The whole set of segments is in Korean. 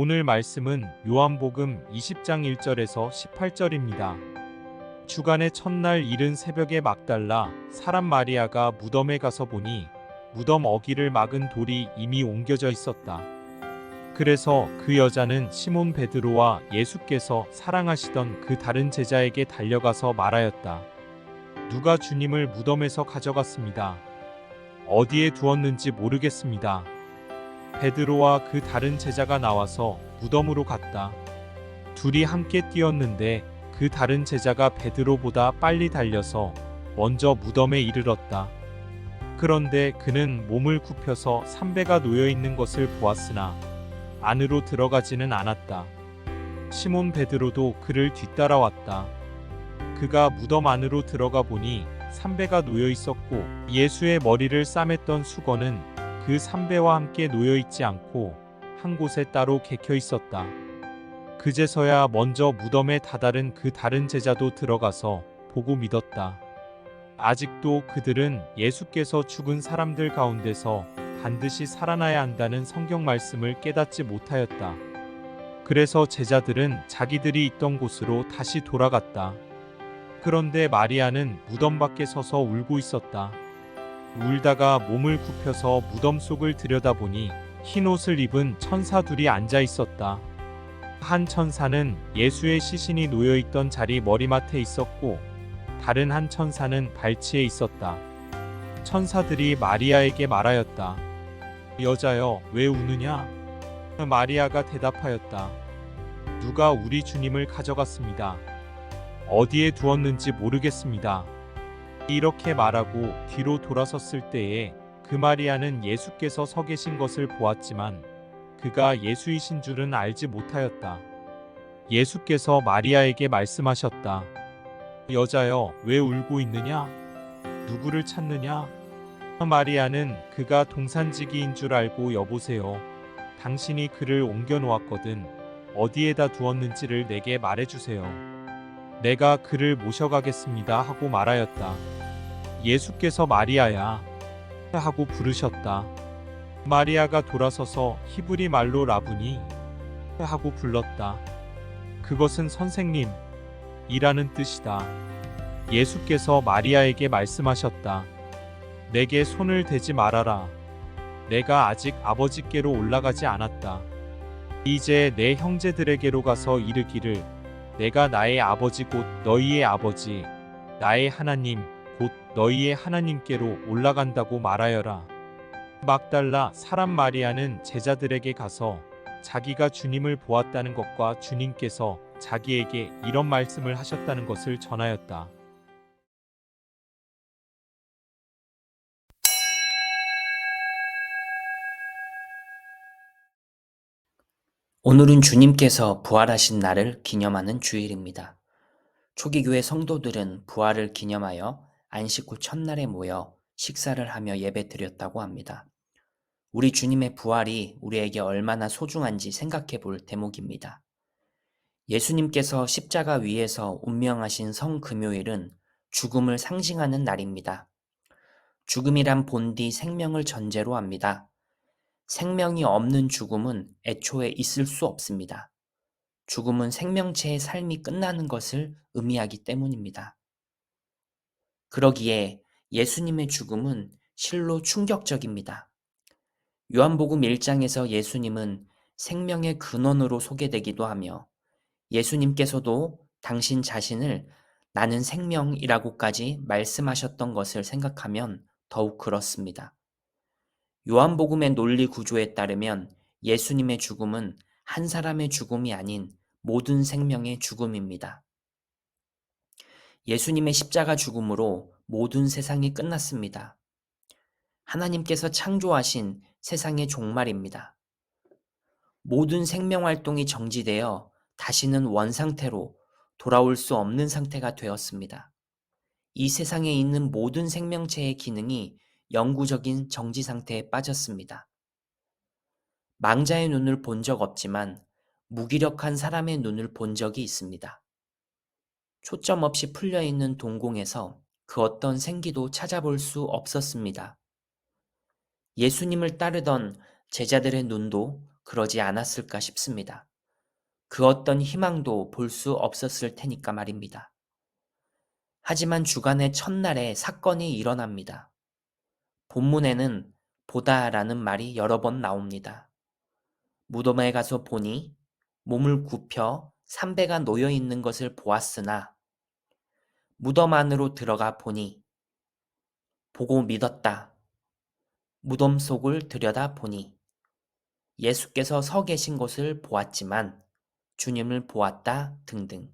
오늘 말씀은 요한복음 20장 1절에서 18절입니다. 주간의 첫날 이른 새벽에 막달라 사람 마리아가 무덤에 가서 보니 무덤 어귀를 막은 돌이 이미 옮겨져 있었다. 그래서 그 여자는 시몬 베드로와 예수께서 사랑하시던 그 다른 제자에게 달려가서 말하였다. 누가 주님을 무덤에서 가져갔습니다. 어디에 두었는지 모르겠습니다. 베드로와 그 다른 제자가 나와서 무덤으로 갔다. 둘이 함께 뛰었는데 그 다른 제자가 베드로보다 빨리 달려서 먼저 무덤에 이르렀다. 그런데 그는 몸을 굽혀서 삼배가 놓여 있는 것을 보았으나 안으로 들어가지는 않았다. 시몬 베드로도 그를 뒤따라왔다. 그가 무덤 안으로 들어가 보니 삼배가 놓여 있었고 예수의 머리를 싸맸던 수건은 그 삼배와 함께 놓여 있지 않고 한 곳에 따로 개켜 있었다. 그제서야 먼저 무덤에 다다른 그 다른 제자도 들어가서 보고 믿었다. 아직도 그들은 예수께서 죽은 사람들 가운데서 반드시 살아나야 한다는 성경 말씀을 깨닫지 못하였다. 그래서 제자들은 자기들이 있던 곳으로 다시 돌아갔다. 그런데 마리아는 무덤 밖에 서서 울고 있었다. 울다가 몸을 굽혀서 무덤 속을 들여다보니 흰 옷을 입은 천사 둘이 앉아 있었다. 한 천사는 예수의 시신이 놓여 있던 자리 머리맡에 있었고 다른 한 천사는 발치에 있었다. 천사들이 마리아에게 말하였다. 여자여, 왜 우느냐? 마리아가 대답하였다. 누가 우리 주님을 가져갔습니다. 어디에 두었는지 모르겠습니다. 이렇게 말하고 뒤로 돌아섰을 때에 그 마리아는 예수께서 서 계신 것을 보았지만 그가 예수이신 줄은 알지 못하였다. 예수께서 마리아에게 말씀하셨다. 여자여, 왜 울고 있느냐? 누구를 찾느냐? 마리아는 그가 동산지기인 줄 알고 여보세요. 당신이 그를 옮겨 놓았거든. 어디에다 두었는지를 내게 말해주세요. 내가 그를 모셔가겠습니다 하고 말하였다. 예수께서 마리아야 하고 부르셨다. 마리아가 돌아서서 히브리 말로 라부니 하고 불렀다. 그것은 선생님 이라는 뜻이다. 예수께서 마리아에게 말씀하셨다. 내게 손을 대지 말아라. 내가 아직 아버지께로 올라가지 않았다. 이제 내 형제들에게로 가서 이르기를 내가 나의 아버지 곧 너희의 아버지 나의 하나님 곧 너희의 하나님께로 올라간다고 말하여라. 막달라 사람 마리아는 제자들에게 가서 자기가 주님을 보았다는 것과 주님께서 자기에게 이런 말씀을 하셨다는 것을 전하였다. 오늘은 주님께서 부활하신 날을 기념하는 주일입니다. 초기교회 성도들은 부활을 기념하여 안식 후 첫날에 모여 식사를 하며 예배드렸다고 합니다. 우리 주님의 부활이 우리에게 얼마나 소중한지 생각해 볼 대목입니다. 예수님께서 십자가 위에서 운명하신 성금요일은 죽음을 상징하는 날입니다. 죽음이란 본디 생명을 전제로 합니다. 생명이 없는 죽음은 애초에 있을 수 없습니다. 죽음은 생명체의 삶이 끝나는 것을 의미하기 때문입니다. 그러기에 예수님의 죽음은 실로 충격적입니다. 요한복음 1장에서 예수님은 생명의 근원으로 소개되기도 하며 예수님께서도 당신 자신을 나는 생명이라고까지 말씀하셨던 것을 생각하면 더욱 그렇습니다. 요한복음의 논리 구조에 따르면 예수님의 죽음은 한 사람의 죽음이 아닌 모든 생명의 죽음입니다. 예수님의 십자가 죽음으로 모든 세상이 끝났습니다. 하나님께서 창조하신 세상의 종말입니다. 모든 생명 활동이 정지되어 다시는 원상태로 돌아올 수 없는 상태가 되었습니다. 이 세상에 있는 모든 생명체의 기능이 영구적인 정지 상태에 빠졌습니다. 망자의 눈을 본 적 없지만 무기력한 사람의 눈을 본 적이 있습니다. 초점 없이 풀려있는 동공에서 그 어떤 생기도 찾아볼 수 없었습니다. 예수님을 따르던 제자들의 눈도 그러지 않았을까 싶습니다. 그 어떤 희망도 볼 수 없었을 테니까 말입니다. 하지만 주간의 첫날에 사건이 일어납니다. 본문에는 보다라는 말이 여러 번 나옵니다. 무덤에 가서 보니 몸을 굽혀 삼배가 놓여 있는 것을 보았으나 무덤 안으로 들어가 보니 보고 믿었다. 무덤 속을 들여다 보니 예수께서 서 계신 곳을 보았지만 주님을 보았다 등등.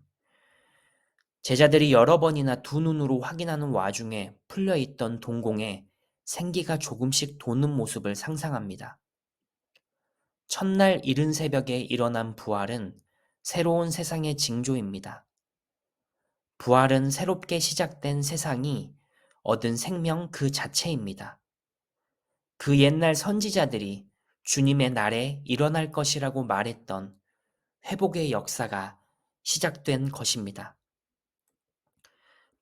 제자들이 여러 번이나 두 눈으로 확인하는 와중에 풀려있던 동공에 생기가 조금씩 도는 모습을 상상합니다. 첫날 이른 새벽에 일어난 부활은 새로운 세상의 징조입니다. 부활은 새롭게 시작된 세상이 얻은 생명 그 자체입니다. 그 옛날 선지자들이 주님의 날에 일어날 것이라고 말했던 회복의 역사가 시작된 것입니다.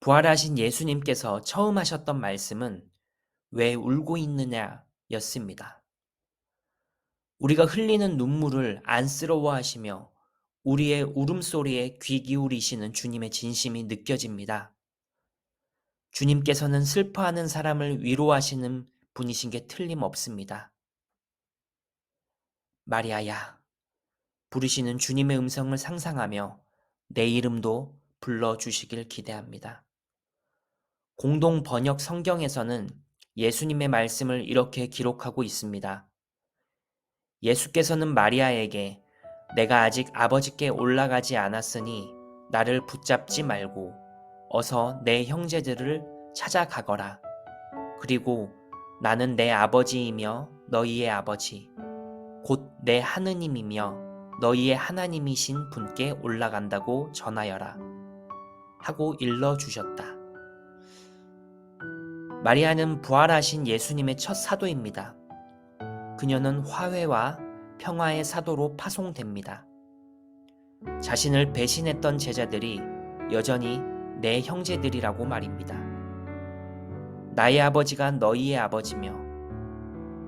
부활하신 예수님께서 처음 하셨던 말씀은 왜 울고 있느냐 였습니다. 우리가 흘리는 눈물을 안쓰러워하시며 우리의 울음소리에 귀 기울이시는 주님의 진심이 느껴집니다. 주님께서는 슬퍼하는 사람을 위로하시는 분이신 게 틀림없습니다. 마리아야, 부르시는 주님의 음성을 상상하며 내 이름도 불러주시길 기대합니다. 공동 번역 성경에서는 예수님의 말씀을 이렇게 기록하고 있습니다. 예수께서는 마리아에게 내가 아직 아버지께 올라가지 않았으니 나를 붙잡지 말고 어서 내 형제들을 찾아가거라. 그리고 나는 내 아버지이며 너희의 아버지, 곧 내 하느님이며 너희의 하나님이신 분께 올라간다고 전하여라. 하고 일러주셨다. 마리아는 부활하신 예수님의 첫 사도입니다. 그녀는 화해와 평화의 사도로 파송됩니다. 자신을 배신했던 제자들이 여전히 내 형제들이라고 말입니다. 나의 아버지가 너희의 아버지며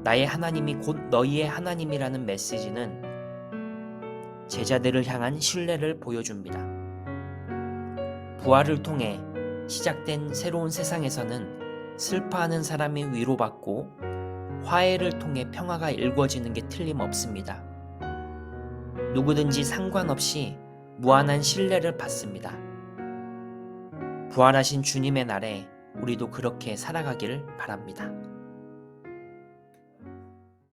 나의 하나님이 곧 너희의 하나님이라는 메시지는 제자들을 향한 신뢰를 보여줍니다. 부활을 통해 시작된 새로운 세상에서는 슬퍼하는 사람이 위로받고 화해를 통해 평화가 일궈지는 게 틀림없습니다. 누구든지 상관없이 무한한 신뢰를 받습니다. 부활하신 주님의 날에 우리도 그렇게 살아가길 바랍니다.